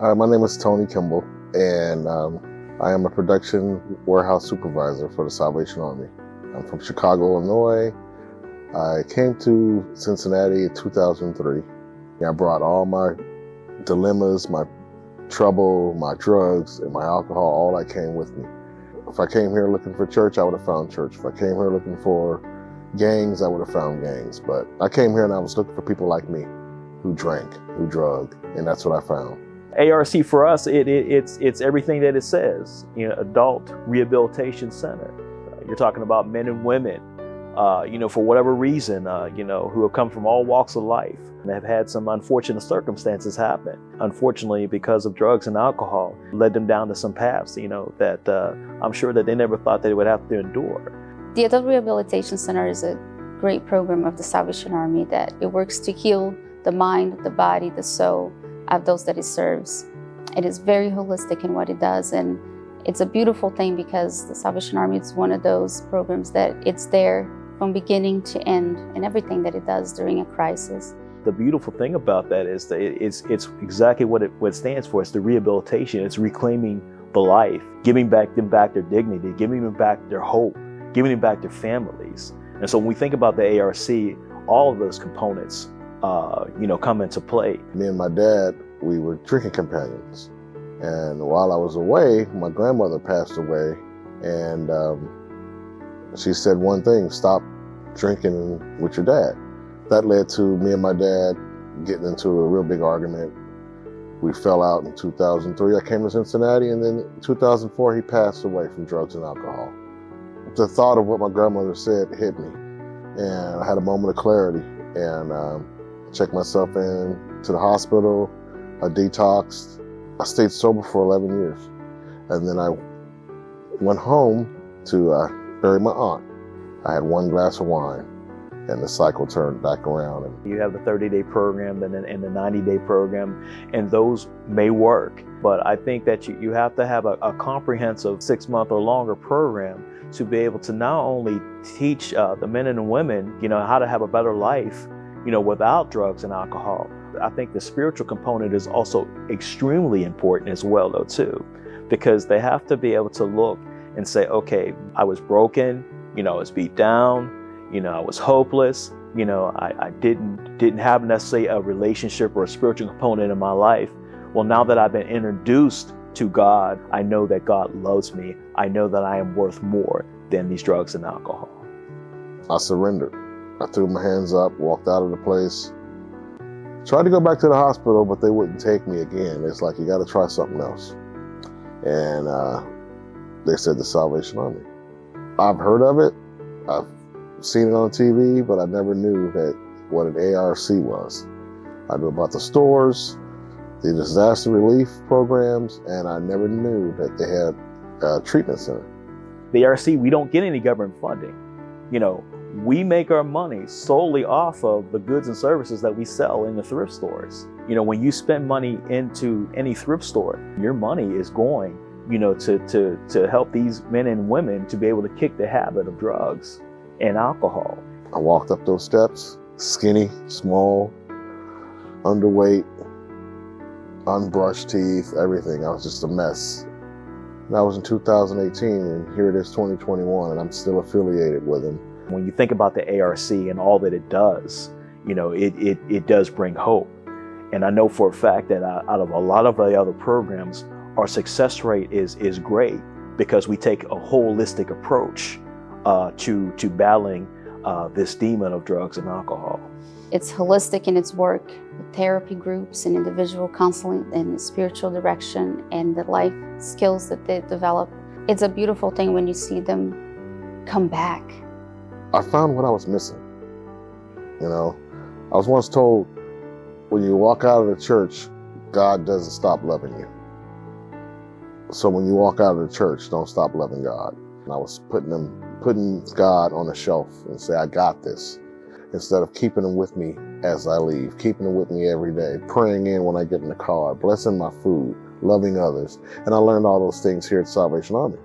My name is Tony Kimball, and I am a production warehouse supervisor for the Salvation Army. I'm from Chicago, Illinois. I came to Cincinnati in 2003. I brought all my dilemmas, my trouble, my drugs, and my alcohol, all that came with me. If I came here looking for church, I would have found church. If I came here looking for gangs, I would have found gangs. But I came here and I was looking for people like me who drank, who drugged, and that's what I found. ARC for us, it's everything that it says. Adult Rehabilitation Center. You're talking about men and women, for whatever reason, who have come from all walks of life and have had some unfortunate circumstances happen. Unfortunately, because of drugs and alcohol, led them down to some paths, that I'm sure that they never thought they would have to endure. The Adult Rehabilitation Center is a great program of the Salvation Army that it works to heal the mind, the body, the soul of those that it serves. It is very holistic in what it does, and it's a beautiful thing because the Salvation Army is one of those programs that it's there from beginning to end in everything that it does during a crisis. The beautiful thing about that is that it's exactly what it stands for. It's the rehabilitation. It's reclaiming the life, giving them back their dignity, giving them back their hope, giving them back their families. And so when we think about the ARC, all of those components come into play. Me and my dad, we were drinking companions. And while I was away, my grandmother passed away, and she said one thing: stop drinking with your dad. That led to me and my dad getting into a real big argument. We fell out in 2003. I came to Cincinnati, and then in 2004, he passed away from drugs and alcohol. The thought of what my grandmother said hit me, and I had a moment of clarity, and checked myself in to the hospital. I detoxed. I stayed sober for 11 years. And then I went home to bury my aunt. I had one glass of wine, and the cycle turned back around. You have the 30-day program and the 90-day program, and those may work. But I think that you have to have a comprehensive 6-month or longer program to be able to not only teach the men and the women, how to have a better life, without drugs and alcohol. I think the spiritual component is also extremely important as well, though, too, because they have to be able to look and say, okay, I was broken, I was beat down, I was hopeless, I didn't have necessarily a relationship or a spiritual component in my life. Well, now that I've been introduced to God, I know that God loves me. I know that I am worth more than these drugs and alcohol. I surrendered. I threw my hands up, walked out of the place. Tried to go back to the hospital, but they wouldn't take me again. It's like, you got to try something else. And they said the Salvation Army. I've heard of it. I've seen it on TV, but I never knew what an ARC was. I knew about the stores, the disaster relief programs, and I never knew that they had a treatment center. The ARC, we don't get any government funding. We make our money solely off of the goods and services that we sell in the thrift stores. When you spend money into any thrift store, your money is going, to help these men and women to be able to kick the habit of drugs and alcohol. I walked up those steps, skinny, small, underweight, unbrushed teeth, everything. I was just a mess. That was in 2018, and here it is 2021, and I'm still affiliated with them. When you think about the ARC and all that it does, it does bring hope. And I know for a fact that out of a lot of the other programs, our success rate is great because we take a holistic approach to battling this demon of drugs and alcohol. It's holistic in its work, with therapy groups and individual counseling and spiritual direction and the life skills that they develop. It's a beautiful thing when you see them come back. I found what I was missing. I was once told, when you walk out of the church, God doesn't stop loving you. So when you walk out of the church, don't stop loving God. And I was putting God on a shelf and say, I got this, instead of keeping him with me as I leave, keeping him with me every day, praying in when I get in the car, blessing my food, loving others. And I learned all those things here at Salvation Army.